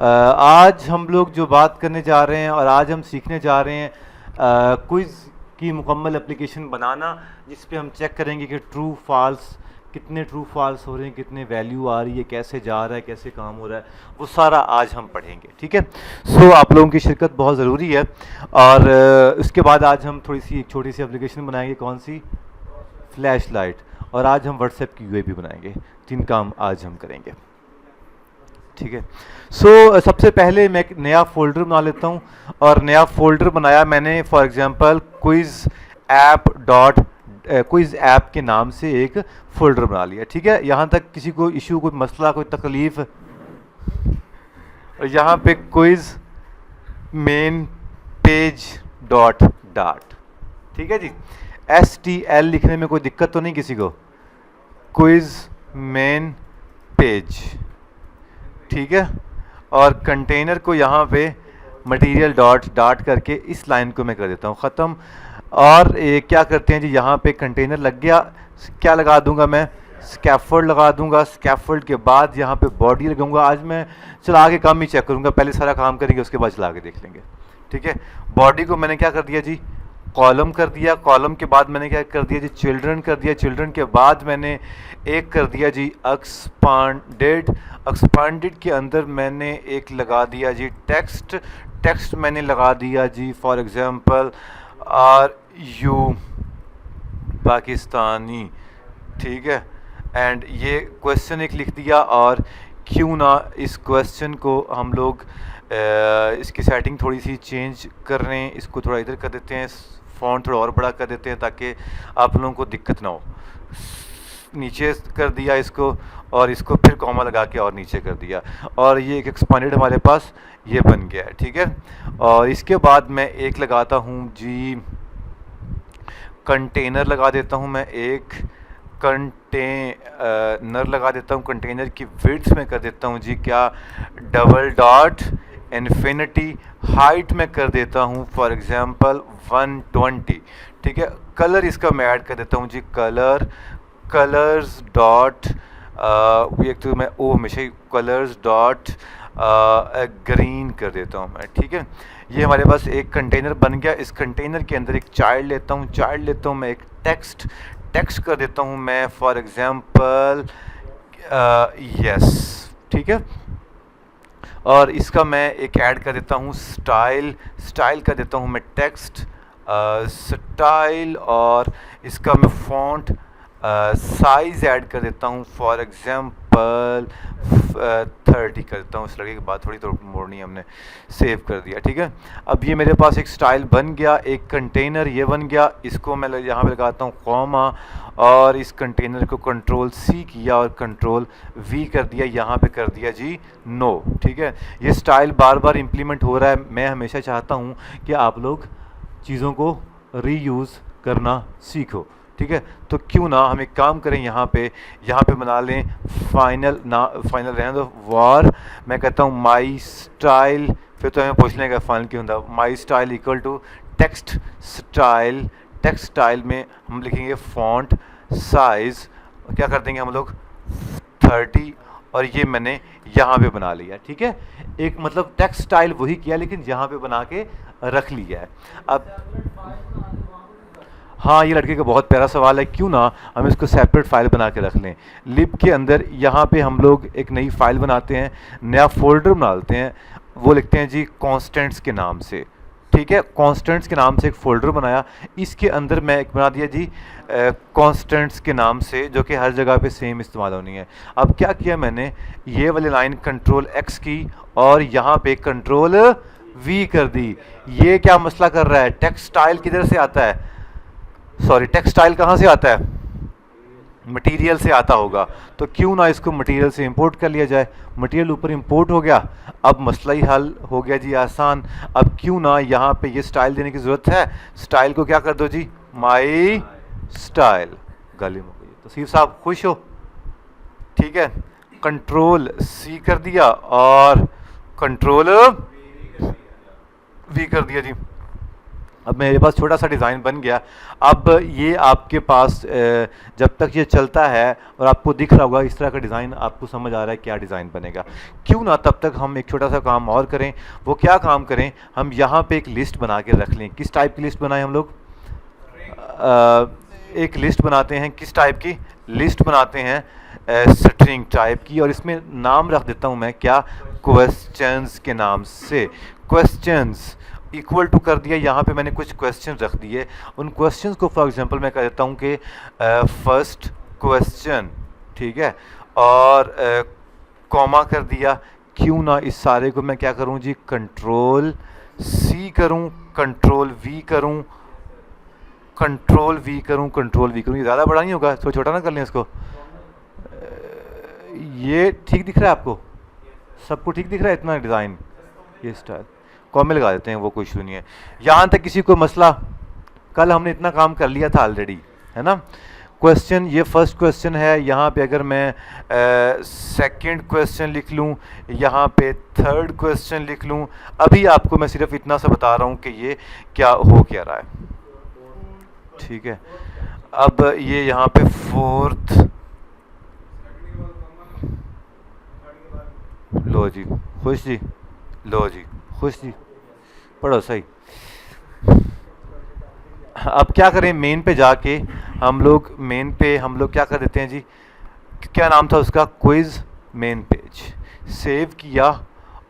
आज हम लोग जो बात करने जा रहे हैं और आज हम सीखने जा रहे हैं क्विज़ की मुकम्मल एप्लीकेशन बनाना, जिस पे हम चेक करेंगे कि ट्रू फॉल्स कितने ट्रू फॉल्स हो रहे हैं, कितने वैल्यू आ रही है, कैसे जा रहा है, कैसे काम हो रहा है, वो सारा आज हम पढ़ेंगे। ठीक है, सो आप लोगों की शिरकत बहुत ज़रूरी है। और उसके बाद आज हम थोड़ी सी एक छोटी सी एप्लीकेशन बनाएंगे, कौन सी, फ्लैश लाइट। और आज हम व्हाट्सएप की यूआई भी बनाएंगे। 3 काम आज हम करेंगे। ठीक है, सो सबसे पहले मैं एक नया फोल्डर बना लेता हूँ। और नया फोल्डर बनाया मैंने, फॉर एग्जांपल क्विज़ ऐप के नाम से एक फोल्डर बना लिया। ठीक है, यहाँ तक किसी को इशू, कोई मसला, कोई तकलीफ? और यहाँ पे quiz main page dot dot. ठीक है जी, STL लिखने में कोई दिक्कत तो नहीं किसी को? Quiz main page. ठीक है, और कंटेनर को यहाँ पे मटेरियल डॉट डाट करके इस लाइन को मैं कर देता हूँ ख़त्म। और क्या करते हैं जी, यहाँ पे कंटेनर लग गया, क्या लगा दूंगा मैं, स्कैफोल्ड लगा दूंगा। स्कैफोल्ड के बाद यहाँ पे बॉडी लगाऊंगा। आज मैं चला के काम ही चेक करूँगा, पहले सारा काम करेंगे उसके बाद चला के देख लेंगे। ठीक है, बॉडी को मैंने क्या कर दिया जी, कॉलम कर दिया। कॉलम के बाद मैंने क्या कर दिया जी, चिल्ड्रन कर दिया। चिल्ड्रन के बाद मैंने एक कर दिया जी एक्सपांडेड। एक्सपांडेड के अंदर मैंने एक लगा दिया जी टेक्स्ट। टेक्स्ट मैंने लगा दिया जी for example are you Pakistani. ठीक है, एंड ये क्वेश्चन एक लिख दिया। और क्यों ना इस क्वेश्चन को हम लोग इसकी सेटिंग थोड़ी सी चेंज कर रहे हैं, इसको थोड़ा इधर कर देते हैं, फ़ॉन्ट थोड़ा और बड़ा कर देते हैं ताकि आप लोगों को दिक्कत ना हो। नीचे कर दिया इसको, और इसको फिर कॉमा लगा के और नीचे कर दिया, और ये एक एक्सपांडेड हमारे पास ये बन गया है। ठीक है, और इसके बाद मैं एक लगाता हूँ जी कंटेनर लगा देता हूँ मैं, एक कंटेनर लगा देता हूँ। कंटेनर की विड्थ में कर देता हूँ जी क्या, डबल डॉट इन्फिनिटी। हाइट में कर देता हूँ फॉर एग्जांपल 120। ठीक है, कलर इसका मैं ऐड कर देता हूँ जी कलर्स डॉट एक तो मैं ओ हमेशा ही कलर्स डॉट ग्रीन कर देता हूँ मैं। ठीक है, ये हमारे पास एक कंटेनर बन गया। इस कंटेनर के अंदर एक चाइल्ड लेता हूँ। चाइल्ड लेता हूँ मैं एक टेक्स्ट कर देता हूँ मैं फॉर एग्जांपल यस। ठीक है, और इसका मैं एक ऐड कर देता हूँ स्टाइल कर देता हूँ मैं टेक्स्ट स्टाइल। और इसका मैं फॉन्ट साइज़ ऐड कर देता हूँ फॉर एग्जांपल 30 कर देता हूँ। इस लड़के की बात थोड़ी तो मोड़नी है, हमने सेव कर दिया। ठीक है, अब ये मेरे पास एक स्टाइल बन गया, एक कंटेनर ये बन गया। इसको मैं यहाँ पे लगाता हूँ कॉमा, और इस कंटेनर को कंट्रोल C किया और कंट्रोल V कर दिया, यहाँ पे कर दिया जी नो। ठीक है, ये स्टाइल बार बार इम्प्लीमेंट हो रहा है। मैं हमेशा चाहता हूँ कि आप लोग चीज़ों को रीयूज़ करना सीखो। ठीक है, तो क्यों ना हम एक काम करें, यहाँ पे बना लें फाइनल रहने दो वार। मैं कहता हूँ माई स्टाइल, फिर तो हमें पूछ लेंगे फाइनल क्यों होता। My style equal to text style में हम लिखेंगे फॉन्ट साइज़, क्या कर देंगे हम लोग 30। और ये मैंने यहाँ पे बना लिया। ठीक है, एक मतलब टेक्स्ट स्टाइल वही किया लेकिन यहाँ पे बना के रख लिया है। अब हाँ, ये लड़के का बहुत प्यारा सवाल है, क्यों ना हम इसको सेपरेट फाइल बना के रख लें। लिब के अंदर यहाँ पे हम लोग एक नई फाइल बनाते हैं, नया फोल्डर बनाते हैं, वो लिखते हैं जी कॉन्स्टेंट्स के नाम से। ठीक है, कॉन्स्टेंट्स के नाम से एक फ़ोल्डर बनाया। इसके अंदर मैं एक बना दिया जी कॉन्स्टेंट्स के नाम से, जो कि हर जगह पे सेम इस्तेमाल होनी है। अब क्या किया मैंने, ये वाली लाइन कंट्रोल X की और यहाँ पे कंट्रोल V कर दी। ये क्या मसला कर रहा है, टेक्स्ट स्टाइल किधर से आता है, सॉरी टेक्स्ट स्टाइल कहाँ से आता है, मटेरियल से आता होगा। तो क्यों ना इसको मटेरियल से इंपोर्ट कर लिया जाए। मटेरियल ऊपर इंपोर्ट हो गया, अब मसला ही हल हो गया जी आसान। अब क्यों ना यहाँ पे ये स्टाइल देने की ज़रूरत है, स्टाइल को क्या कर दो जी माई स्टाइल, गाली हो गई। तो सीफ साहब खुश हो? ठीक है, कंट्रोल C कर दिया और कंट्रोल V कर दिया जी। अब मेरे पास छोटा सा डिज़ाइन बन गया। अब ये आपके पास जब तक ये चलता है और आपको दिख रहा होगा इस तरह का डिज़ाइन, आपको समझ आ रहा है क्या डिज़ाइन बनेगा, क्यों ना तब तक हम एक छोटा सा काम और करें। वो क्या काम करें, हम यहाँ पे एक लिस्ट बना के रख लें। किस टाइप की लिस्ट बनाएं हम लोग? एक लिस्ट बनाते हैं। किस टाइप की लिस्ट बनाते हैं? स्ट्रिंग टाइप की। और इसमें नाम रख देता हूँ मैं क्या? क्वेश्चंस के नाम से। क्वेश्चंस इक्वल टू कर दिया, यहाँ पे मैंने कुछ क्वेश्चन रख दिए। उन क्वेश्चंस को फॉर एग्जांपल मैं कह देता हूँ कि फर्स्ट क्वेश्चन, ठीक है, और कॉमा कर दिया। क्यों ना इस सारे को मैं क्या करूँ जी? कंट्रोल सी करूँ, कंट्रोल वी करूँ, कंट्रोल वी करूँ, कंट्रोल वी करूँ। ये ज़्यादा बड़ा नहीं होगा, थोड़ा छोटा ना कर लें इसको। ये ठीक दिख रहा है आपको? सबको ठीक दिख रहा है इतना डिज़ाइन? ये स्टाइल कॉमे लगा देते हैं, वो कोई इशू नहीं है। यहाँ तक किसी को मसला? कल हमने इतना काम कर लिया था ऑलरेडी, है ना। क्वेश्चन, ये फर्स्ट क्वेश्चन है। यहाँ पे अगर मैं सेकंड क्वेश्चन लिख लूँ, यहाँ पे थर्ड क्वेश्चन लिख लूँ। अभी आपको मैं सिर्फ इतना सा बता रहा हूँ कि ये क्या हो क्या रहा है, ठीक है। अब ये यहाँ पे फोर्थ, लो जी खुश जी, लो जी खुश जी, पढ़ो सही। अब क्या करें, मेन पे जाके हम लोग क्या कर देते हैं जी? क्या नाम था उसका? Quiz main page. सेव किया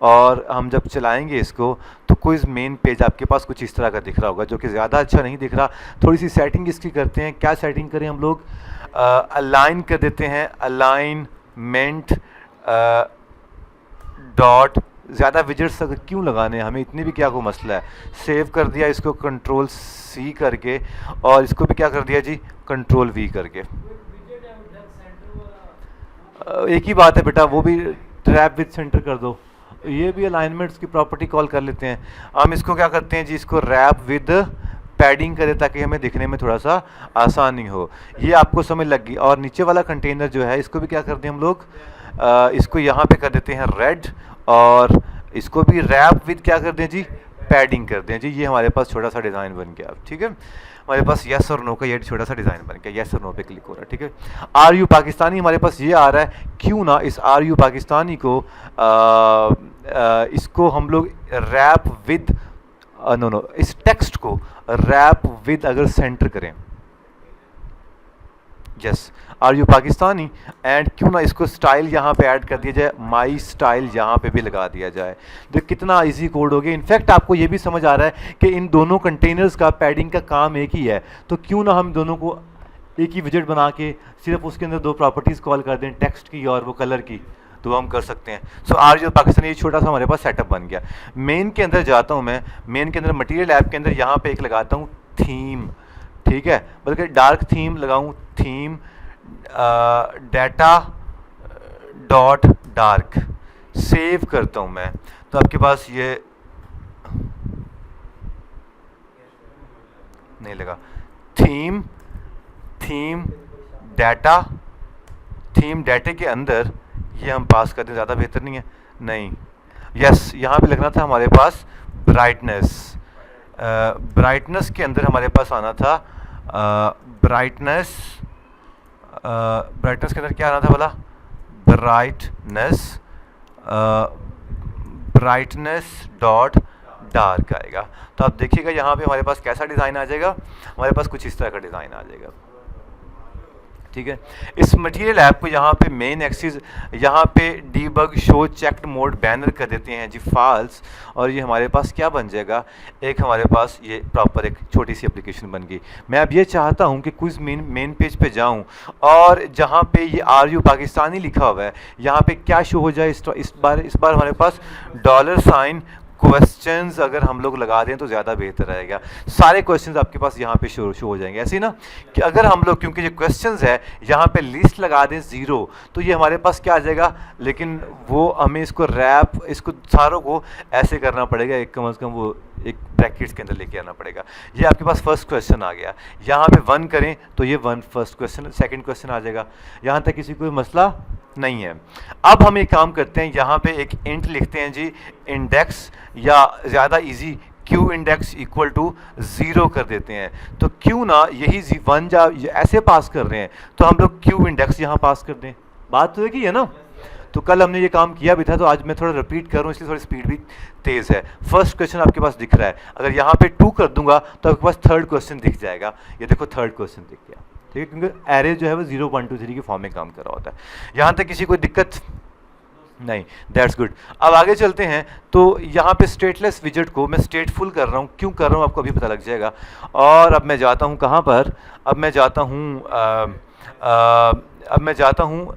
और हम जब चलाएंगे इसको तो क्विज मेन पेज आपके पास कुछ इस तरह का दिख रहा होगा, जो कि ज़्यादा अच्छा नहीं दिख रहा। थोड़ी सी सेटिंग इसकी करते हैं। क्या सेटिंग करें हम लोग? अलाइन कर देते हैं, अलाइनमेंट डॉट। ज़्यादा विजेट्स अगर क्यों लगाने हैं, हमें इतनी भी क्या को मसला है। सेव कर दिया इसको कंट्रोल सी करके, और इसको भी क्या कर दिया जी? कंट्रोल वी करके। एक ही बात है बेटा, वो भी ट्रैप विद सेंटर कर दो। ये भी अलाइनमेंट्स की प्रॉपर्टी कॉल कर लेते हैं। हम इसको क्या करते हैं जी? इसको रैप विद पैडिंग करें ताकि हमें दिखने में थोड़ा सा आसानी हो। ये आपको समझ लग गई। और नीचे वाला कंटेनर जो है इसको भी क्या करते हैं हम लोग? इसको यहाँ पे कर देते हैं रेड, और इसको भी रैप विद क्या कर दें जी? पैडिंग कर दें जी। ये हमारे पास छोटा सा डिज़ाइन बन गया, ठीक है। हमारे पास यस और नो का ये छोटा सा डिज़ाइन बन गया। यस और नो पे क्लिक हो रहा है, ठीक है। आर यू पाकिस्तानी हमारे पास ये आ रहा है। क्यों ना इस आर यू पाकिस्तानी को इसको हम लोग रैप विद नो इस टेक्स्ट को रैप विद अगर सेंटर करें, yes, are you Pakistani. And क्यों ना इसको स्टाइल यहाँ पे ऐड कर दिया जाए, माई स्टाइल यहाँ पे भी लगा दिया जाए। देखो कितना इजी कोड हो गया। इनफैक्ट आपको ये भी समझ आ रहा है कि इन दोनों कंटेनर्स का पैडिंग का काम एक ही है, तो क्यों ना हम दोनों को एक ही विजेट बना के सिर्फ उसके अंदर दो प्रॉपर्टीज़ कॉल कर दें, टेक्स्ट की और वो कलर की, तो हम कर सकते हैं। सो आर यू पाकिस्तानी ये छोटा सा हमारे पास सेटअप बन गया। मेन के अंदर जाता हूँ मैं। मेन के अंदर मटेरियल ऐप के अंदर यहाँ पे एक लगाता हूँ थीम, ठीक है, बल्कि डार्क थीम लगाऊँ, theme data dot dark. Save करता हूँ मैं, तो आपके पास ये नहीं लगा। थीम, थीम डाटा, थीम डाटे के अंदर ये हम पास करते हैं, ज़्यादा बेहतर नहीं है? नहीं, यस, यहाँ पे लगना था हमारे पास ब्राइटनेस। ब्राइटनेस के अंदर हमारे पास आना था ब्राइटनेस। ब्राइटनेस के अंदर क्या आना था बोला? ब्राइटनेस, ब्राइटनेस डॉट डार्क आएगा। तो आप देखिएगा यहाँ पे हमारे पास कैसा डिज़ाइन आ जाएगा। हमारे पास कुछ इस तरह का डिज़ाइन आ जाएगा, ठीक है। इस मटेरियल ऐप को यहाँ पे मेन एक्सिस, यहाँ पे debug show checked mode banner कर देते हैं जी फॉल्स, और ये हमारे पास क्या बन जाएगा? एक हमारे पास ये प्रॉपर एक छोटी सी एप्लीकेशन बन गई। मैं अब ये चाहता हूँ कि कुछ मेन पेज पे जाऊँ, और जहाँ पे ये आर यू पाकिस्तानी लिखा हुआ है यहाँ पे क्या शो हो जाए? इस बार हमारे पास $, क्वेश्चंस अगर हम लोग लगा दें तो ज़्यादा बेहतर रहेगा। सारे क्वेश्चंस आपके पास यहाँ पे शो हो जाएंगे। ऐसे ही ना कि अगर हम लोग, क्योंकि ये क्वेश्चंस है, यहाँ पे लिस्ट लगा दें 0, तो ये हमारे पास क्या आ जाएगा? लेकिन वो हमें इसको रैप, इसको सारों को ऐसे करना पड़ेगा, एक कम से कम वो एक ब्रैकेट्स के अंदर लेके आना पड़ेगा। ये आपके पास फर्स्ट क्वेश्चन आ गया। यहाँ पे 1 करें तो ये 1 फर्स्ट क्वेश्चन, सेकंड क्वेश्चन आ जाएगा। यहाँ तक किसी कोई मसला नहीं है। अब हम एक काम करते हैं, यहाँ पे एक इंट लिखते हैं जी, इंडेक्स, या ज़्यादा easy q index equal to 0 कर देते हैं। तो क्यों ना यही 1 जा ऐसे पास कर रहे हैं तो हम लोग क्यू इंडेक्स यहाँ पास कर दें। बात तो एक ही है ना। तो कल हमने ये काम किया भी था, तो आज मैं थोड़ा रिपीट करूँ इसलिए थोड़ी स्पीड भी तेज़ है। फर्स्ट क्वेश्चन आपके पास दिख रहा है, अगर यहाँ पे 2 कर दूंगा तो आपके पास थर्ड क्वेश्चन दिख जाएगा। ये देखो थर्ड क्वेश्चन दिख गया, ठीक है, क्योंकि एरे जो है वो 0 1 2 3 के फॉर्म में काम कर रहा होता है। यहाँ तक किसी कोई दिक्कत नहीं, दैट्स गुड। अब आगे चलते हैं। तो यहाँ पे स्टेटलेस विजेट को मैं स्टेटफुल कर रहा हूँ, क्यों कर रहा हूँ आपको अभी पता लग जाएगा। और अब मैं जाता हूँ कहाँ पर, अब मैं जाता हूँ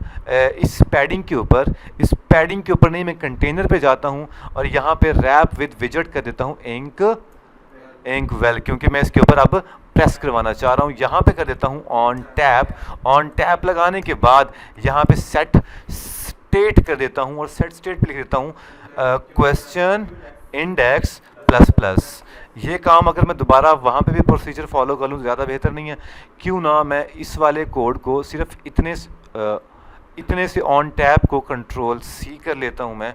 इस पैडिंग के ऊपर, इस पैडिंग के ऊपर नहीं, मैं कंटेनर पे जाता हूँ और यहाँ पे रैप विद विजेट कर देता हूँ इंक वेल, क्योंकि मैं इसके ऊपर अब प्रेस करवाना चाह रहा हूँ। यहाँ पे कर देता हूँ ऑन टैप। ऑन टैप लगाने के बाद यहाँ पे सेट स्टेट कर देता हूँ और सेट स्टेट पे लिख देता हूँ क्वेश्चन इंडेक्स प्लस प्लस। ये काम अगर मैं दोबारा वहाँ पे भी प्रोसीजर फॉलो कर लूँ तो ज़्यादा बेहतर नहीं है। क्यों ना मैं इस वाले कोड को सिर्फ इतने से ऑन टैप को कंट्रोल C कर लेता हूँ मैं,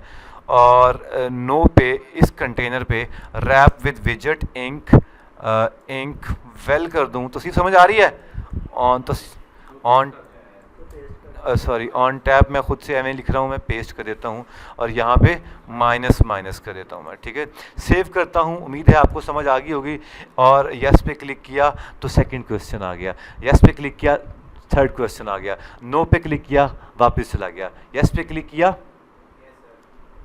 और नो पे इस कंटेनर पे रैप विद विजेट इंक वेल कर दूँ। तो सी समझ आ रही है। ऑन टैप मैं खुद से एवं लिख रहा हूँ, मैं पेस्ट कर देता हूँ और यहाँ पे माइनस कर देता हूँ मैं, ठीक है। सेव करता हूँ, उम्मीद है आपको समझ आ गई होगी। और यस पे क्लिक किया तो सेकंड क्वेश्चन आ गया, यस पे क्लिक किया थर्ड क्वेश्चन आ गया, नो पे क्लिक किया वापस चला गया, यस पे क्लिक किया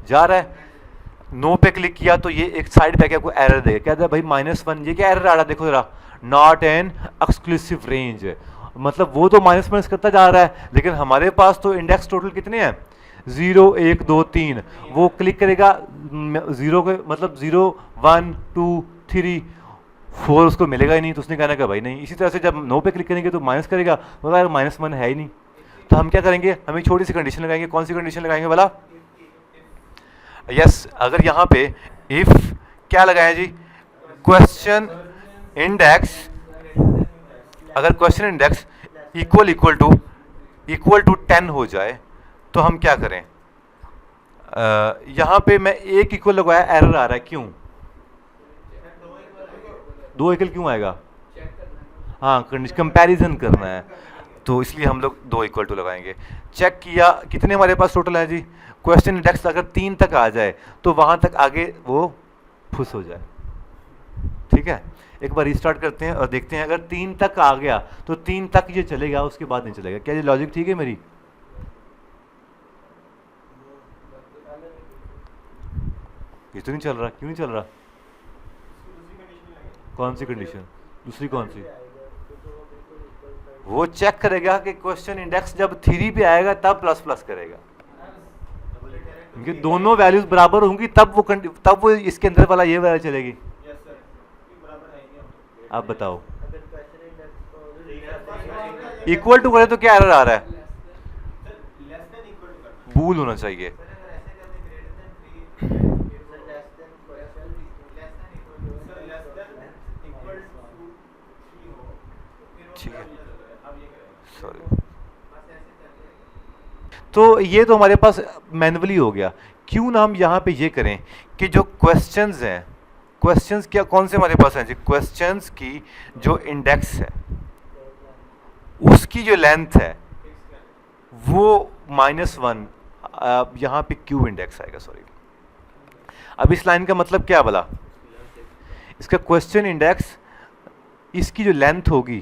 जा रहा है, नो पे क्लिक किया तो ये एक साइड पे आपको एरर देगा। क्या था भाई -1, ये क्या एरर आ रहा है, देखो जरा, नॉट एन एक्सक्लूसिव रेंज। मतलब वो तो माइनस करता जा रहा है, लेकिन हमारे पास तो इंडेक्स टोटल कितने हैं, 0 1 2 3। वो क्लिक करेगा 0 के मतलब 0 1 2 3 4 उसको मिलेगा ही नहीं, तो उसने कहना कि भाई नहीं। इसी तरह से जब नो पे क्लिक करेंगे तो माइनस करेगा, बोला यार -1 है ही नहीं। तो हम क्या करेंगे, हम एक छोटी सी कंडीशन लगाएंगे। कौन सी कंडीशन लगाएंगे बोला, यस अगर यहाँ पे इफ क्या लगाया जी, क्वेश्चन इंडेक्स, अगर क्वेश्चन इंडेक्स इक्वल टू 10 हो जाए तो हम क्या करें। यहाँ पे मैं एक इक्वल लगवाया, एरर आ रहा है, क्यों 2 इक्वल क्यों आएगा, हाँ कंपैरिजन करना है, तो इसलिए हम लोग 2 इक्वल टू लगाएंगे। चेक किया कितने हमारे पास टोटल है जी, क्वेश्चन इंडेक्स अगर 3 तक आ जाए तो वहां तक आगे वो फुस हो जाए, ठीक है। एक बार रिस्टार्ट करते हैं और देखते हैं, अगर 3 तक आ गया तो 3 तक ये चलेगा, उसके बाद नहीं चलेगा। क्या ये लॉजिक ठीक है मेरी, ये तो नहीं चल रहा, क्यों नहीं चल रहा, कौन सी कंडीशन, दूसरी कौन सी, वो चेक करेगा कि क्वेश्चन इंडेक्स जब 3 पे आएगा तब प्लस करेगा, क्योंकि दोनों वैल्यूज बराबर होंगी तब वो इसके अंदर वाला ये वैल्यू चलेगी। आप बताओ, इक्वल टू करे तो क्या एरर आ रहा है, बूल होना चाहिए। ठीक है, सॉरी। तो ये तो हमारे पास मैनुअली हो गया। क्यों ना हम यहाँ पे ये करें कि जो क्वेश्चंस हैं, क्वेश्चंस क्या कौन से हमारे पास हैं जी, क्वेश्चंस की जो इंडेक्स है उसकी जो लेंथ है वो -1, यहाँ पे क्यू इंडेक्स आएगा, सॉरी। अब इस लाइन का मतलब क्या बोला, इसका क्वेश्चन इंडेक्स इसकी जो लेंथ होगी,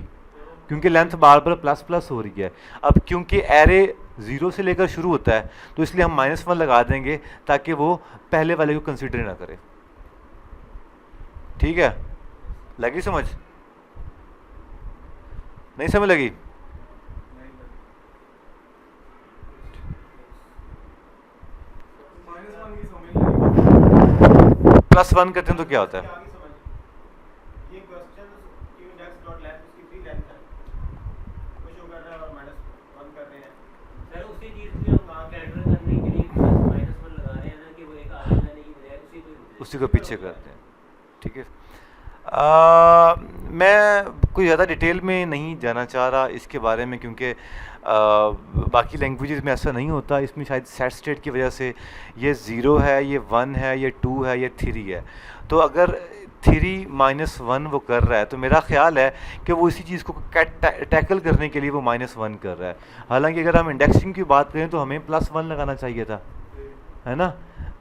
क्योंकि लेंथ बार बार प्लस हो रही है। अब क्योंकि एरे 0 से लेकर शुरू होता है तो इसलिए हम -1 लगा देंगे ताकि वो पहले वाले को कंसीडर ना करे, ठीक है। लगी समझ, नहीं समझ लगी, +1 करते हैं तो क्या होता है, उसी को पीछे करते हैं, ठीक है। मैं कोई ज़्यादा डिटेल में नहीं जाना चाह रहा इसके बारे में, क्योंकि बाकी लैंग्वेजेस में ऐसा नहीं होता, इसमें शायद सेट स्टेट की वजह से ये 0 है, ये 1 है, ये 2 है, ये 3 है। तो अगर 3 - 1 वो कर रहा है तो मेरा ख्याल है कि वो इसी चीज़ को टैकल करने के लिए वो -1 कर रहा है। हालांकि अगर हम इंडेक्सिंग की बात करें तो हमें +1 लगाना चाहिए था, है ना,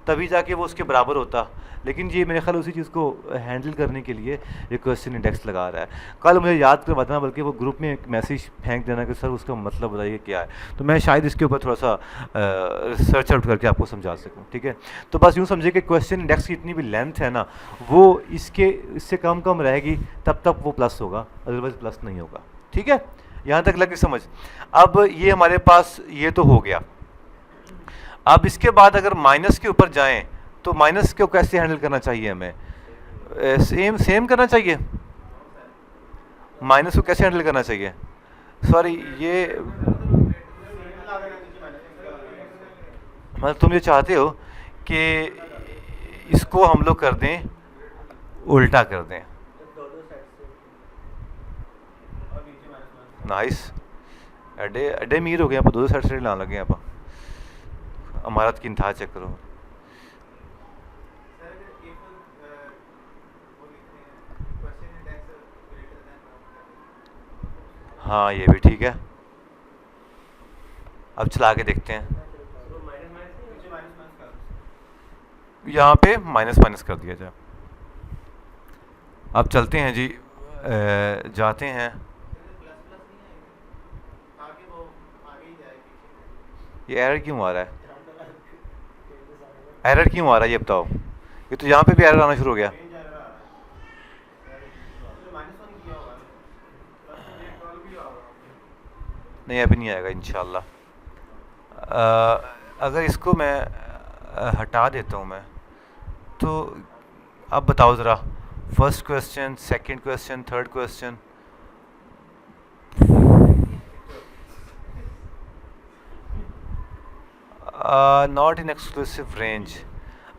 तभी जाके वो उसके बराबर होता। लेकिन ये मेरे ख्याल उसी चीज़ को हैंडल करने के लिए ये क्वेश्चन इंडेक्स लगा रहा है। कल मुझे याद करवा देना, बल्कि वो ग्रुप में एक मैसेज फेंक देना कि सर उसका मतलब बताइए क्या है, तो मैं शायद इसके ऊपर थोड़ा सा रिसर्च आउट करके आपको समझा सकूं। ठीक है, तो बस यूँ समझिए कि क्वेश्चन इंडेक्स की इतनी भी लेंथ है ना, वो इससे कम कम रहेगी, तब तक वो प्लस होगा, अदरवाइज प्लस नहीं होगा। ठीक है, यहाँ तक लगी समझ। अब ये हमारे पास ये तो हो गया। अब इसके बाद अगर माइनस के ऊपर जाएं तो माइनस को कैसे हैंडल करना चाहिए हमें? सेम करना चाहिए। माइनस को कैसे हैंडल करना चाहिए? सॉरी, ये मतलब तुम ये चाहते हो कि इसको हम लोग कर दें, उल्टा कर दें। नाइस, अड्डे अड्डे मीर हो गए आप, दो साइड से लाने लगे आप। अमारत की इंतहा चेक करो। हाँ, ये भी ठीक है। अब चला के देखते हैं। यहाँ पे माइनस माइनस कर दिया जाए। अब चलते हैं जी, जाते हैं। ये एरर क्यों आ रहा है? एरर क्यों आ रहा है ये बताओ। ये तो यहाँ पे भी एरर आना शुरू हो गया। नहीं, अभी नहीं आएगा इंशाल्लाह। अगर इसको मैं हटा देता हूँ मैं, तो अब बताओ ज़रा, first question, second question, third question. Not in exclusive range.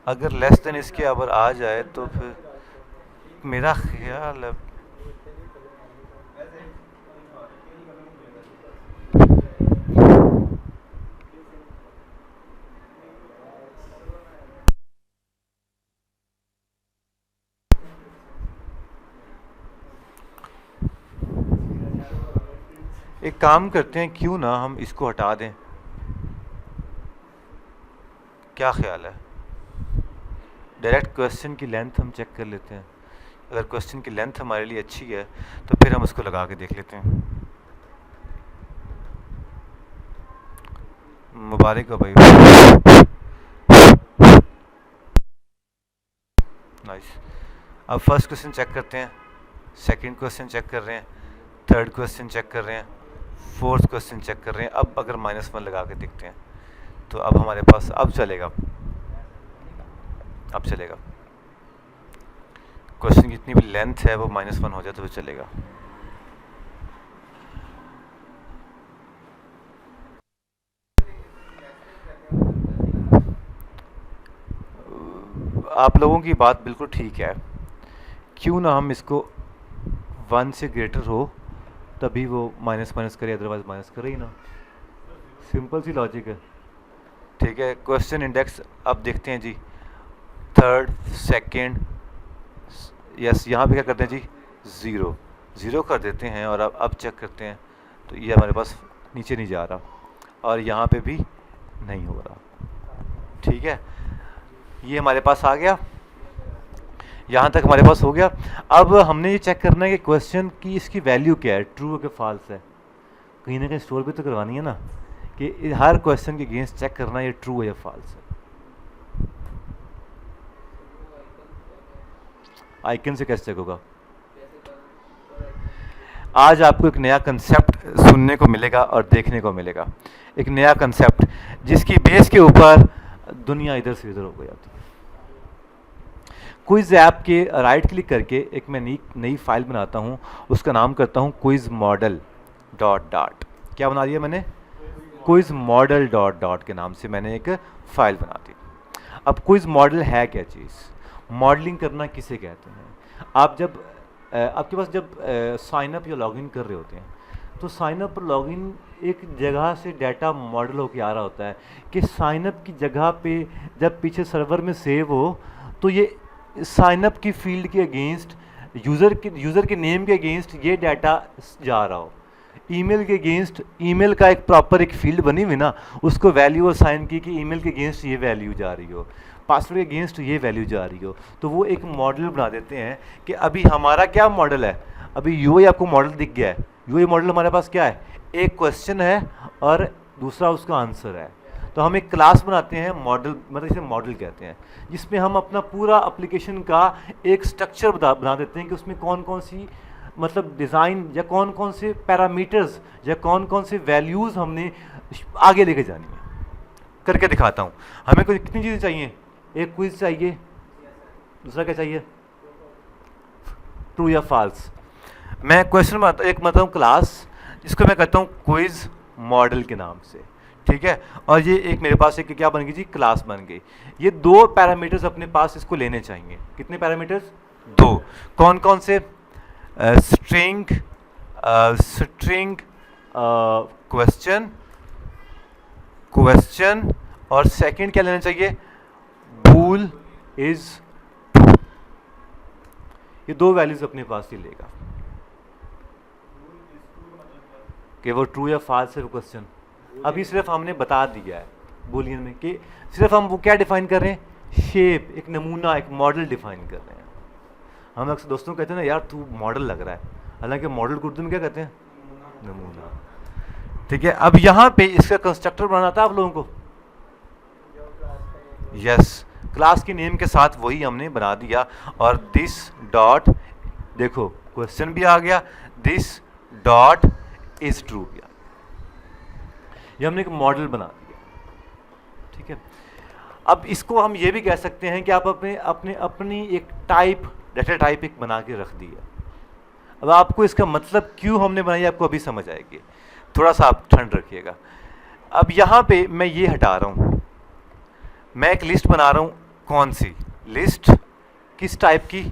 अगर लेस देन इसके अगर आ जाए तो फिर मेरा ख्याल है एक काम करते हैं, क्यों ना हम इसको हटा दें, क्या ख्याल है? डायरेक्ट क्वेश्चन की लेंथ हम चेक कर लेते हैं। अगर क्वेश्चन की लेंथ हमारे लिए अच्छी है तो फिर हम उसको लगा के देख लेते हैं। मुबारक हो भाई। नाइस। अब फर्स्ट क्वेश्चन चेक करते हैं, सेकंड क्वेश्चन चेक कर रहे हैं, थर्ड क्वेश्चन चेक कर रहे हैं, फोर्थ क्वेश्चन चेक कर रहे हैं। अब अगर -1 लगा के देखते हैं तो अब हमारे पास अब चलेगा, अब चलेगा। क्वेश्चन की जितनी भी लेंथ है वो -1 हो जाए तो चलेगा। आप लोगों की बात बिल्कुल ठीक है। क्यों ना हम इसको 1 से ग्रेटर हो तभी वो माइनस माइनस करे, अदरवाइज माइनस करे ही ना। सिंपल सी लॉजिक है। ठीक है, क्वेश्चन इंडेक्स अब देखते हैं जी, थर्ड, सेकंड, यस, यहाँ पे क्या करते हैं जी, 0 कर देते हैं। और अब चेक करते हैं तो ये हमारे पास नीचे नहीं जा रहा और यहाँ पे भी नहीं हो रहा। ठीक है, ये हमारे पास आ गया, यहाँ तक हमारे पास हो गया। अब हमने ये चेक करना है कि क्वेश्चन की इसकी वैल्यू क्या है, ट्रू है कि फॉल्स है। कहीं ना कहीं स्टोर भी तो करवानी है ना, कि हर क्वेश्चन के अगेंस्ट चेक करना ये ट्रू है या फॉल्स है। आइकन से कैसे चेक होगा? आज आपको एक नया कंसेप्ट सुनने को मिलेगा और देखने को मिलेगा, एक नया कंसेप्ट जिसकी बेस के ऊपर दुनिया इधर से इधर हो गई जाती है। क्विज ऐप के राइट क्लिक करके एक मैं नई फाइल बनाता हूँ, उसका नाम करता हूँ क्विज मॉडल डॉट डॉट। क्या बना दिया मैंने? क्विज मॉडल डॉट डॉट के नाम से मैंने एक फाइल बना दी। अब क्विज मॉडल है क्या चीज़? मॉडलिंग करना किसे कहते हैं? आप जब आपके पास जब साइन अप या लॉगिन कर रहे होते हैं तो साइन अप और लॉगिन एक जगह से डाटा मॉडल होके आ रहा होता है कि साइनअप की जगह पे जब पीछे सर्वर में सेव हो तो ये साइनअप की फील्ड के अगेंस्ट यूज़र के नेम के अगेंस्ट ये डाटा जा रहा हो। ईमेल के अगेंस्ट ईमेल का एक प्रॉपर एक फील्ड बनी हुई ना, उसको वैल्यू असाइन की कि ईमेल के अगेंस्ट ये वैल्यू जा रही हो, पासवर्ड के अगेंस्ट ये वैल्यू जा रही हो। तो वो एक मॉडल बना देते हैं कि अभी हमारा क्या मॉडल है, अभी यूआई आपको मॉडल दिख गया है। यूआई मॉडल हमारे पास क्या है, एक क्वेश्चन है और दूसरा उसका आंसर है। तो हम एक क्लास बनाते हैं मॉडल, मतलब इसे मॉडल कहते हैं, जिसमें हम अपना पूरा एप्लीकेशन का एक स्ट्रक्चर बना देते हैं कि उसमें कौन कौन सी मतलब डिज़ाइन या कौन कौन से पैरामीटर्स या कौन कौन से वैल्यूज़ हमने आगे लेके जानी है। करके दिखाता हूँ। हमें कोई कितनी चीज़ें चाहिए, एक क्विज चाहिए, दूसरा क्या चाहिए, ट्रू या फॉल्स। मैं क्वेश्चन बनाता एक मतलब क्लास जिसको मैं कहता हूँ क्विज मॉडल के नाम से, ठीक है। और ये एक मेरे पास एक क्या बन गई जी, क्लास बन गई। ये दो पैरामीटर्स अपने पास इसको लेने चाहिए। कितने पैरामीटर्स, दो। कौन कौन से, स्ट्रिंग क्वेश्चन और सेकंड क्या लेना चाहिए, बूल इज ट्रू। ये दो वैल्यूज अपने पास ही लेगा कि वो ट्रू या फॉल्स है वो क्वेश्चन। अभी सिर्फ हमने बता दिया है बूलियन में कि सिर्फ हम वो क्या डिफाइन कर रहे हैं, शेप, एक नमूना, एक मॉडल डिफाइन कर रहे हैं। हम अक्सर दोस्तों कहते हैं ना, यार तू मॉडल लग रहा है, हालांकि मॉडल को उर्दू में क्या कहते हैं, नमूना। ठीक है, अब यहाँ पे इसका कंस्ट्रक्टर बनाना था आप लोगों को, यस, क्लास के नेम के साथ वही हमने बना दिया। और दिस डॉट, देखो क्वेश्चन भी आ गया, दिस डॉट इज ट्रू गया, ये हमने एक मॉडल बना दिया। ठीक है, अब इसको हम ये भी कह सकते हैं कि आप अपनी एक टाइप, डाटा टाइप एक बना के रख दिया। अब आपको इसका मतलब क्यों हमने बनाई आपको अभी समझ आएगी, थोड़ा सा आप ठंड रखिएगा। अब यहाँ पे मैं ये हटा रहा हूँ, मैं एक लिस्ट बना रहा हूँ। कौन सी लिस्ट, किस टाइप की,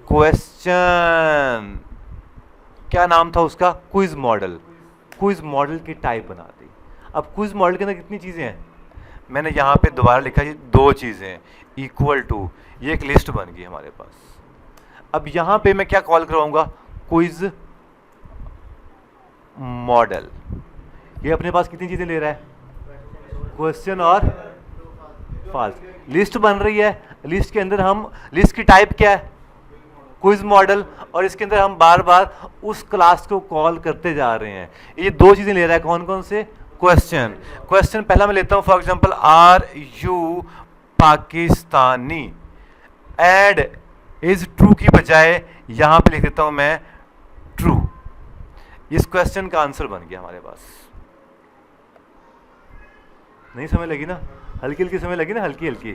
क्वेश्चन, क्या नाम था उसका, क्विज मॉडल। क्विज मॉडल की टाइप बना दी। अब क्विज मॉडल के अंदर कितनी चीज़ें हैं, मैंने यहाँ पे दोबारा लिखा है दो चीज़ें, इक्वल टू, ये एक लिस्ट बन गई हमारे पास। अब यहाँ पे मैं क्या कॉल करवाऊंगा, क्विज मॉडल। ये अपने पास कितनी चीज़ें ले रहा है, क्वेश्चन और फॉल्स। लिस्ट बन रही है, लिस्ट के अंदर हम, लिस्ट की टाइप क्या है, क्विज मॉडल, और इसके अंदर हम बार बार उस क्लास को कॉल करते जा रहे हैं। ये दो चीज़ें ले रहा है, कौन कौन से, क्वेश्चन। क्वेश्चन पहला मैं लेता हूँ for example, are you Pakistani, add is true की बजाय यहाँ पे लिख देता हूँ मैं ट्रू। इस क्वेश्चन का आंसर बन गया हमारे पास। नहीं समझ लगी ना, हल्की हल्की समझ लगी ना, हल्की हल्की।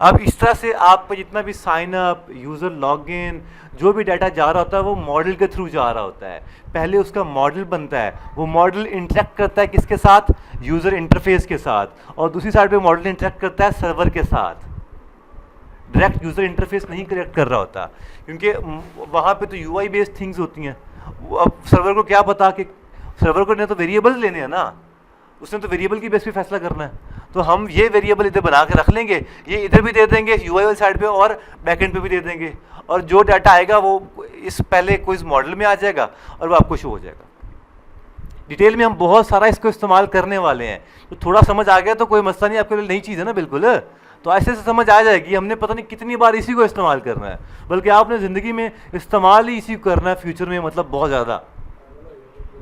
अब इस तरह से आपका जितना भी साइन अप, यूज़र लॉगिन, जो भी डाटा जा रहा होता है वो मॉडल के थ्रू जा रहा होता है। पहले उसका मॉडल बनता है, वो मॉडल इंटरेक्ट करता है किसके साथ, यूज़र इंटरफेस के साथ, और दूसरी साइड पे मॉडल इंटरेक्ट करता है सर्वर के साथ। डायरेक्ट यूज़र इंटरफेस नहीं कनेक्ट कर रहा होता, क्योंकि वहाँ पे तो यूआई बेस्ड थिंग्स होती हैं। अब सर्वर को क्या पता कि सर्वर को ने तो वेरिएबल्स लेने हैं ना, उसने तो वेरिएबल की बेस पे फैसला करना है। तो हम ये वेरिएबल इधर बना के रख लेंगे, ये इधर भी दे देंगे यूआई वाली साइड पे और बैकएंड पे भी दे देंगे, और जो डाटा आएगा वो इस पहले क्विज मॉडल में आ जाएगा और वो आपको शो हो जाएगा। डिटेल में हम बहुत सारा इसको इस्तेमाल करने वाले हैं, तो थोड़ा समझ आ गया तो कोई मसला नहीं, आपके लिए नई चीज़ है ना बिल्कुल, तो ऐसे से समझ आ जाएगी। हमने पता नहीं कितनी बार इसी को इस्तेमाल करना है, बल्कि आपने ज़िंदगी में इस्तेमाल ही इसी को करना है फ्यूचर में, मतलब बहुत ज़्यादा,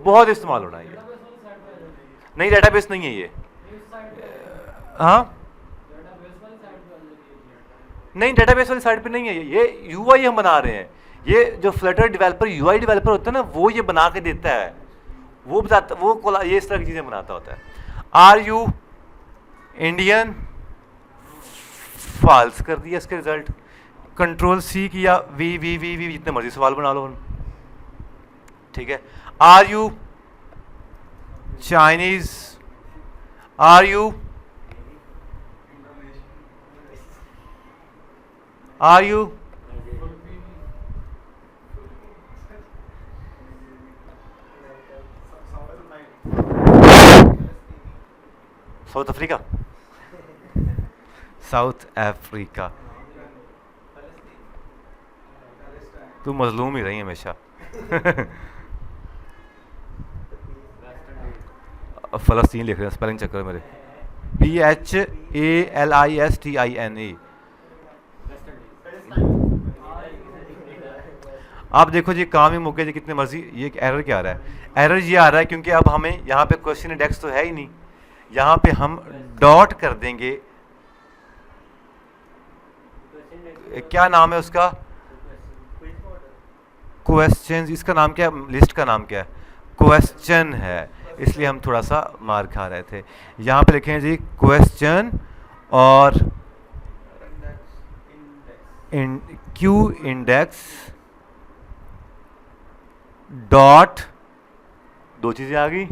बहुत इस्तेमाल होना है ये। नहीं, डाटाबेस नहीं है ये, हाँ नहीं, डाटाबेस वाली साइड पे नहीं है ये यूआई हम बना रहे हैं। ये जो फ्लटर डेवलपर, यूआई डेवलपर होता है ना, वो ये बना के देता है, वो बताता, वो ये इस तरह की चीज़ें बनाता होता है। आर यू इंडियन, फॉल्स कर दिया इसके रिजल्ट। कंट्रोल सी किया, वी वी वी वी जितने मर्जी सवाल बना लो, ठीक है। Are you Chinese, are you south Africa, south Africa. तू मजलूम ही रही हमेशा। फ़लस्तीन लिख रहे हैं स्पेलिंग चक्कर मेरे। PHALISTINE। आप देखो जी काम ही मुक्के जी कितने मर्जी। ये एरर क्या आ रहा है? एरर ये आ रहा है क्योंकि अब हमें यहाँ पे क्वेश्चन इंडेक्स तो है ही नहीं, यहाँ पे हम डॉट कर देंगे। क्या नाम है उसका? क्वेश्चन। इसका नाम क्या है? लिस्ट का नाम क्या है? क्वेश्चन है, इसलिए हम थोड़ा सा मार खा रहे थे। यहाँ पे लिखें जी क्वेश्चन और क्यू इंडेक्स डॉट, दो चीजें आ गई,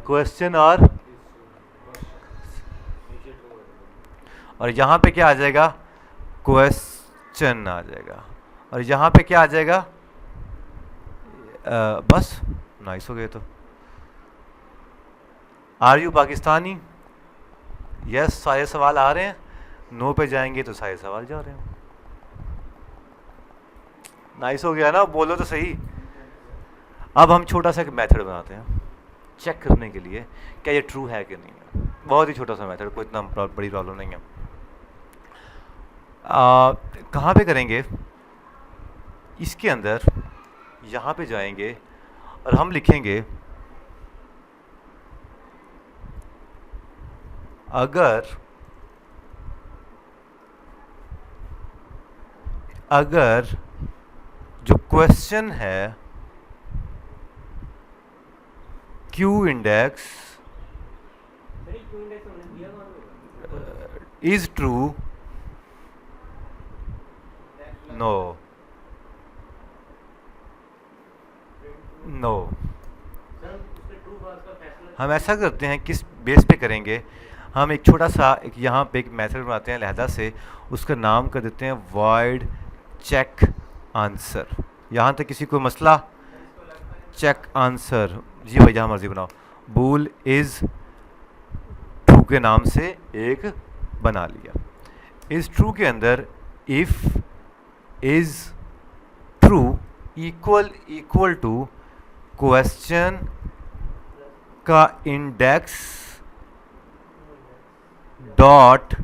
क्वेश्चन और यहाँ पे क्या आ जाएगा? क्वेश्चन आ जाएगा। और यहाँ पे क्या आ जाएगा? बस नाइस हो गए। तो आर यू पाकिस्तानी? यस, सारे सवाल आ रहे हैं। नो पे जाएंगे तो सारे सवाल जा रहे हैं। नाइस हो गया ना? बोलो तो सही। अब हम छोटा सा एक मेथड बनाते हैं चेक करने के लिए क्या ये ट्रू है कि नहीं है। बहुत ही छोटा सा मेथड, कोई इतना बड़ी प्रॉब्लम नहीं है। कहाँ पे करेंगे? इसके अंदर यहाँ पे जाएंगे और हम लिखेंगे अगर जो क्वेश्चन है q index is true, no no. हम ऐसा करते हैं, किस बेस पे करेंगे? हम एक छोटा सा यहाँ पे एक मेथड बनाते हैं लहदा से, उसका नाम कर देते हैं void check आंसर। यहाँ तक किसी को मसला? चेक आंसर जी भाई, जहाँ मर्जी बनाओ। बूल इज ट्रू के नाम से एक बना लिया। इज ट्रू के अंदर if is true equal to question का इंडेक्स डॉट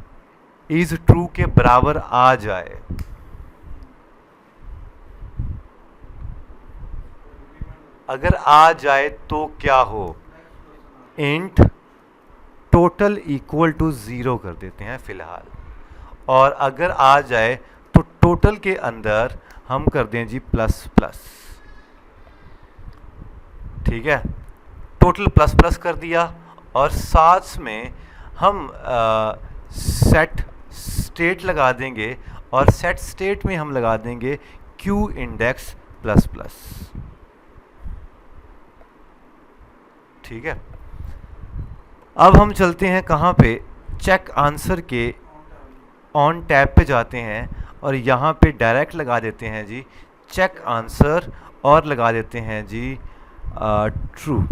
इज ट्रू के बराबर आ जाए। अगर आ जाए तो क्या हो? इंट टोटल इक्वल टू 0 कर देते हैं फिलहाल। और अगर आ जाए तो टोटल के अंदर हम कर दें जी प्लस प्लस। ठीक है, टोटल प्लस प्लस कर दिया और साथ में हम सेट स्टेट लगा देंगे और सेट स्टेट में हम लगा देंगे क्यू इंडेक्स प्लस प्लस। ठीक है, अब हम चलते हैं कहाँ पे? चेक आंसर के ऑन टैब पे जाते हैं और यहाँ पे डायरेक्ट लगा देते हैं जी चेक आंसर और लगा देते हैं जी ट्रू।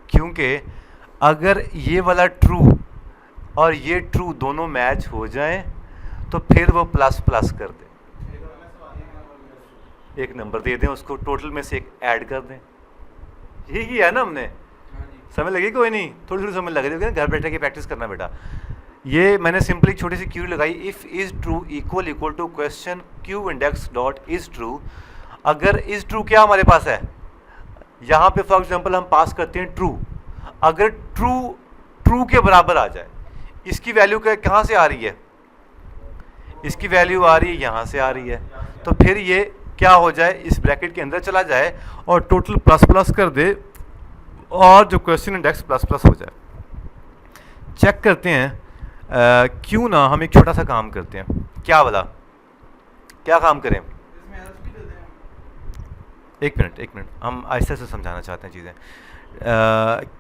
क्योंकि अगर ये वाला ट्रू और ये ट्रू दोनों मैच हो जाएं तो फिर वो प्लस प्लस कर दें, एक नंबर दे दें उसको, टोटल में से एक ऐड कर दें। यही किया है ना हमने। समय लगी कोई नहीं, थोड़ी थोड़ी समय लग रही है, घर बैठे के प्रैक्टिस करना बेटा। ये मैंने सिंपली छोटी सी क्यू लगाई, if is true equal to question q index dot is true. अगर इज ट्रू क्या हमारे पास है, यहाँ पे फॉर एग्जांपल हम पास करते हैं ट्रू। अगर ट्रू के बराबर आ जाए, इसकी वैल्यू कहाँ से आ रही है? इसकी वैल्यू आ रही है यहाँ से आ रही है। तो फिर ये क्या हो जाए, इस ब्रैकेट के अंदर चला जाए और टोटल प्लस प्लस कर दे और जो क्वेश्चन इंडेक्स प्लस प्लस हो जाए। चेक करते हैं क्यों ना हम एक छोटा सा काम करते हैं। क्या वाला? क्या काम करें? एक मिनट, हम आहिस्ते से समझाना चाहते हैं चीज़ें।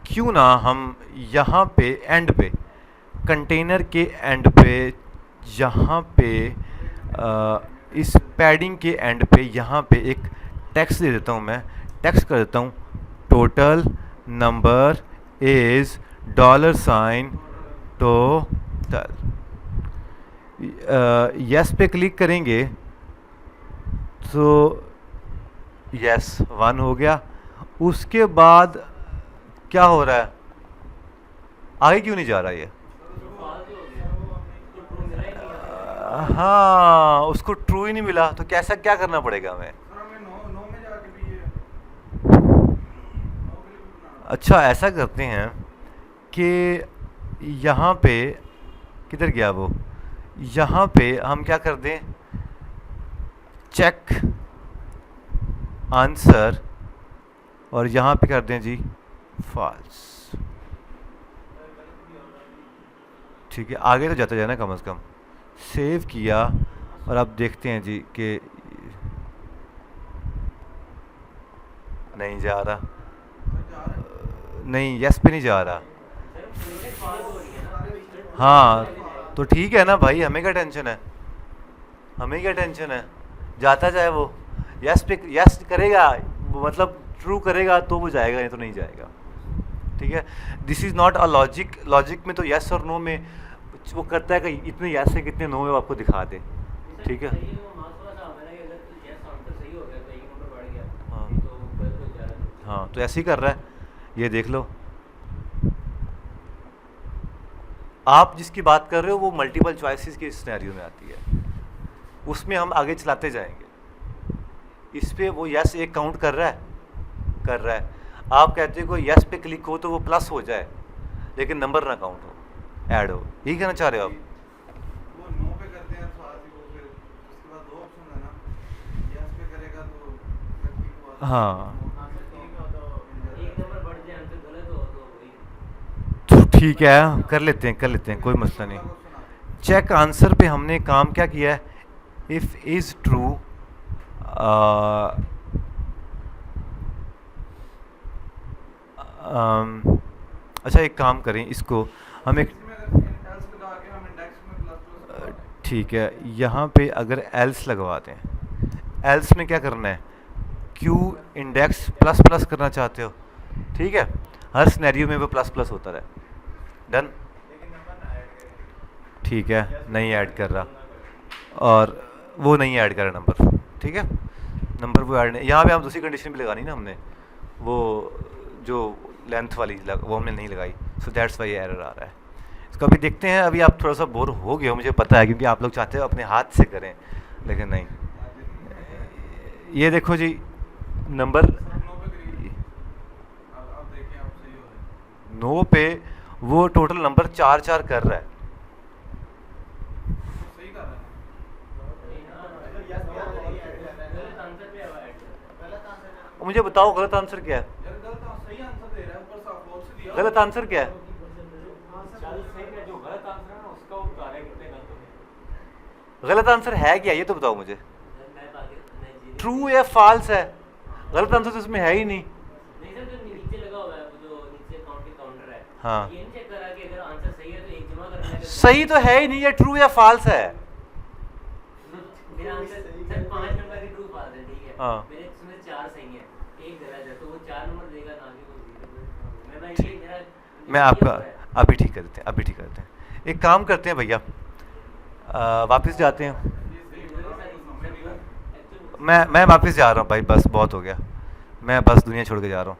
क्यों ना हम यहाँ पे एंड पे, कंटेनर के एंड पे, यहाँ पे इस पैडिंग के एंड पे यहाँ पे एक टेक्स्ट दे देता हूँ, मैं टेक्स्ट कर देता हूँ total number is dollar sign total. Yes पे क्लिक करेंगे तो यस 1 हो गया। उसके बाद क्या हो रहा है, आगे क्यों नहीं जा रहा ये? हाँ, उसको ट्रू ही नहीं मिला, तो कैसा क्या करना पड़ेगा हमें? अच्छा, ऐसा करते हैं कि यहाँ पे किधर गया वो, यहाँ पे हम क्या कर दें, चेक आंसर, और यहाँ पे कर दें जी फॉल्स। ठीक है, आगे तो जाता जाए ना कम से कम। सेव किया और अब देखते हैं जी कि नहीं जा रहा, नहीं यस पे नहीं जा रहा। हाँ तो ठीक है ना भाई, हमें क्या टेंशन है, हमें क्या टेंशन है, जाता जाए वो। यस पे यस करेगा, मतलब ट्रू करेगा तो वो जाएगा, नहीं तो नहीं जाएगा। ठीक है, this is not a logic. Logic में तो यस और नो में वो करता है कि इतने यस है कितने नो है वो आपको दिखा दे। ठीक है, हाँ हाँ, तो ऐसे ही कर रहा है, ये देख लो। आप जिसकी बात कर रहे हो वो मल्टीपल चॉइसेस के सिनेरियो में आती है, उसमें हम आगे चलाते जाएंगे। इस पे वो यस एक काउंट कर रहा है। आप कहते हो को यस पे क्लिक हो तो वो प्लस हो जाए, लेकिन नंबर ना काउंट हो, ऐड हो, यही कहना चाह रहे हो आप? वो नो पे करते हैं तो आती वो फिर उसके बाद दो ऑप्शन है ना, यस पे करेगा तो ठीक हुआ, हाँ एक नंबर बढ़ जाए आंसर गलत हो तो वही। तो ठीक है, कर लेते हैं, कोई मसला नहीं। चेक आंसर पे हमने काम क्या किया है, इफ़ इज़ ट्रू, अच्छा एक काम करें, इसको हम एक, ठीक है, यहाँ पे अगर एल्स लगवा दें, एल्स में क्या करना है, क्यू इंडेक्स प्लस प्लस करना चाहते हो, ठीक है, हर सिनेरियो में वो प्लस प्लस होता रहे, डन। ठीक है, नहीं ऐड कर रहा, और वो नहीं ऐड कर रहा नंबर, ठीक है, नंबर वो ऐड नहीं, यहाँ पे हम दूसरी कंडीशन भी लगानी ना हमने, वो जो लेंथ वाली वो हमने नहीं लगाई, सो दैट्स वाई एरर आ रहा है। इसको अभी देखते हैं। अभी आप थोड़ा सा बोर हो गए हो, मुझे पता है, क्योंकि आप लोग चाहते हो अपने हाथ से करें, लेकिन नहीं। ये देखो जी, नंबर नो पे वो टोटल नंबर 4 कर रहा है। मुझे बताओ गलत आंसर क्या है, गलत आंसर क्या है? गलत आंसर है क्या, ये तो बताओ मुझे। ट्रू या फॉल्स है, गलत आंसर तो इसमें है ही नहीं। हाँ, सही तो है ही नहीं, ये ट्रू या फॉल्स है। हाँ, मैं आपका अभी ठीक कर देते हैं, एक काम करते हैं भैया, वापस जाते हैं। मैं वापस जा रहा हूँ भाई, बस बहुत हो गया, मैं बस दुनिया छोड़ के जा रहा हूँ।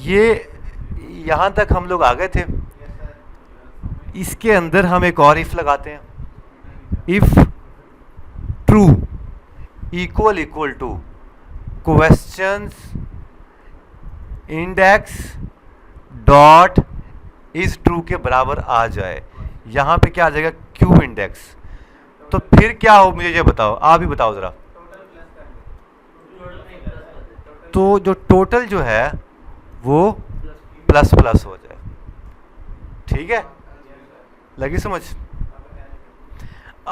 ये यहाँ तक हम लोग आ गए थे, इसके अंदर हम एक और इफ लगाते हैं, if true equal two questions index dot is true के बराबर आ जाए। यहाँ पे क्या आ जाएगा, क्यू इंडेक्स, तो फिर क्या हो मुझे ये बताओ, आप ही बताओ ज़रा। तो जो टोटल जो है वो प्लस प्लस हो जाए, ठीक है, लगी समझ?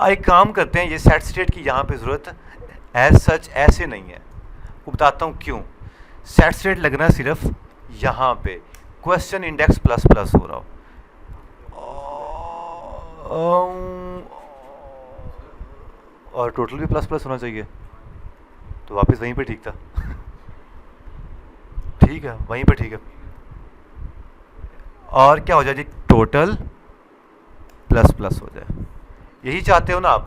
एक काम करते हैं, ये सेट स्टेट की यहाँ पे ज़रूरत एज सच ऐसे नहीं है, वो बताता हूँ क्यों। सेट स्टेट लगना सिर्फ यहाँ पे क्वेश्चन इंडेक्स प्लस प्लस हो रहा हो, और टोटल भी प्लस प्लस होना चाहिए। तो वापस वहीं पे ठीक था। ठीक है, वहीं पे ठीक है। और क्या हो जाए जी, टोटल प्लस प्लस हो जाए, यही चाहते हो ना आप।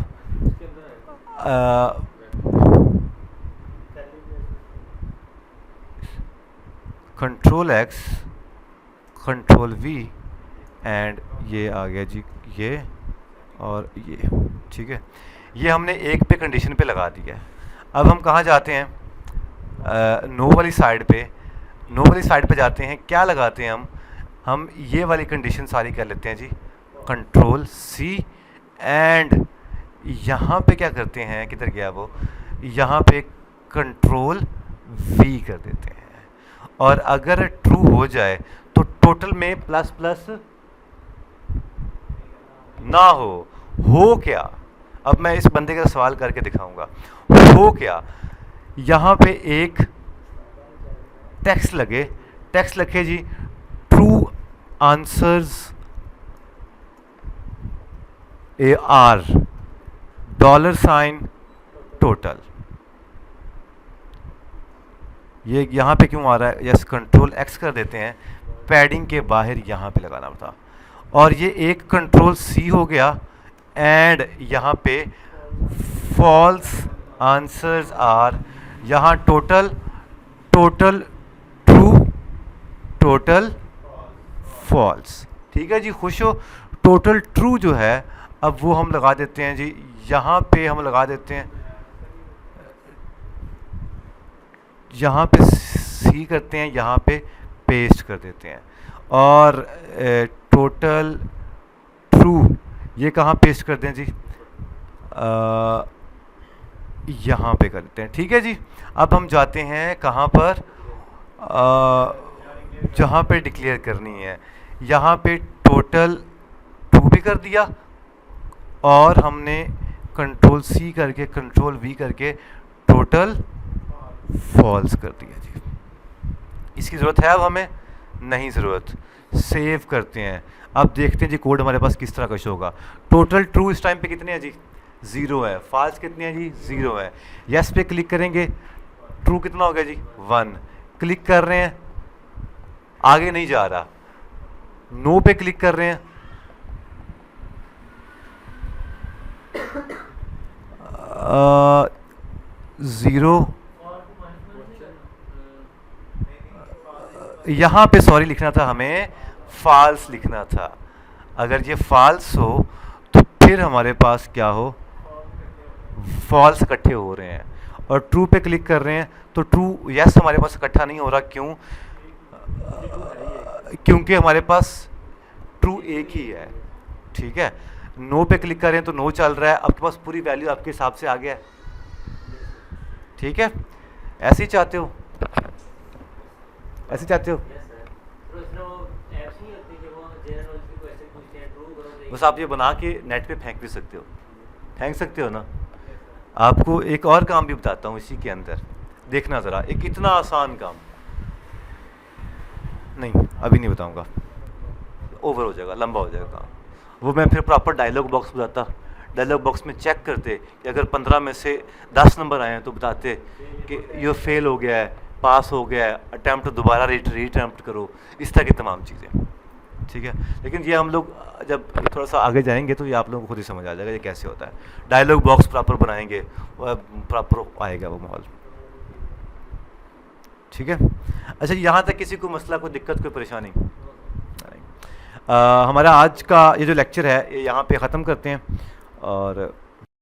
Control x, control we, and ये आ गया जी ये और ये, ठीक है। ये हमने एक पे कंडीशन पे लगा दिया है। अब हम कहाँ जाते हैं, नो वाली साइड पे, नो वाली साइड पे जाते हैं, क्या लगाते हैं हम ये वाली कंडीशन सारी कर लेते हैं जी, कंट्रोल सी, एंड यहाँ पे क्या करते हैं, किधर गया वो, यहाँ पे कंट्रोल वी कर देते हैं। और अगर ट्रू हो जाए तो टोटल में प्लस प्लस ना हो क्या। अब मैं इस बंदे का सवाल करके दिखाऊंगा, हो क्या। यहाँ पे एक टेक्स्ट लगे, टेक्स्ट लिखे जी, ट्रू आंसर्स आर $, टोटल। ये यहाँ पे क्यों आ रहा है, यस कंट्रोल एक्स कर देते हैं, पैडिंग के बाहर यहाँ पे लगाना था। और ये एक कंट्रोल सी हो गया, एंड यहाँ पे फॉल्स आंसर्स आर, यहाँ total, total true, total false. ठीक है जी, खुश हो। टोटल ट्रू जो है अब वो हम लगा देते हैं जी, यहाँ पे हम लगा देते हैं, यहाँ पे सी करते हैं, यहाँ पे पेस्ट कर देते हैं। और टोटल ट्रू ये कहाँ पेस्ट कर दें जी, यहाँ पे कर देते हैं। ठीक है जी, अब हम जाते हैं कहाँ पर, जहाँ पे डिक्लेयर करनी है, यहाँ पे टोटल ट्रू भी कर दिया, और हमने कंट्रोल सी करके कंट्रोल वी करके टोटल फॉल्स कर दिया जी। इसकी ज़रूरत है अब हमें, नहीं ज़रूरत। सेव करते हैं, अब देखते हैं जी कोड हमारे पास किस तरह का शो होगा। टोटल ट्रू इस टाइम पे कितने हैं जी, 0 है। फॉल्स कितने हैं जी, 0 है। यस पे क्लिक करेंगे, ट्रू कितना हो गया जी, 1। क्लिक कर रहे हैं, आगे नहीं जा रहा। नो पे क्लिक कर रहे हैं, ज़ीरो। यहाँ पे सॉरी लिखना था हमें, फॉल्स लिखना था। अगर ये फॉल्स हो तो फिर हमारे पास क्या हो, फॉल्स इकट्ठे हो रहे हैं। और ट्रू पे क्लिक कर रहे हैं तो ट्रू, यस हमारे पास इकट्ठा नहीं हो रहा, क्यों, क्योंकि हमारे पास ट्रू एक ही है। ठीक है, नो पे क्लिक कर रहे हैं तो नो चल रहा है, आपके पास पूरी वैल्यू आपके हिसाब से आ गया है। ठीक है, ऐसे ही चाहते हो, ऐसे चाहते हो। बस आप ये बना के नेट पे फेंक भी सकते हो, फेंक सकते हो ना। आपको एक और काम भी बताता हूँ इसी के अंदर, देखना ज़रा, एक इतना आसान काम, नहीं अभी नहीं बताऊँगा, ओवर हो जाएगा, लंबा हो जाएगा काम। वो मैं फिर प्रॉपर डायलॉग बॉक्स बताता, डायलॉग बॉक्स में चेक करते कि अगर 15 में से 10 नंबर आए हैं तो बताते कि ये फेल हो गया है, पास हो गया है, अटैम्प्ट दोबारा रीअटैम्प्ट करो, इस तरह की तमाम चीज़ें। ठीक है, लेकिन ये हम लोग जब थोड़ा सा आगे जाएंगे तो ये आप लोगों को खुद ही समझ आ जाएगा ये कैसे होता है। डायलॉग बॉक्स प्रॉपर बनाएंगे, प्रॉपर आएगा वो माहौल। ठीक है, अच्छा यहाँ तक किसी को मसला, कोई दिक्कत, कोई परेशानी? हमारा आज का ये जो लेक्चर है ये यहाँ पे ख़त्म करते हैं, और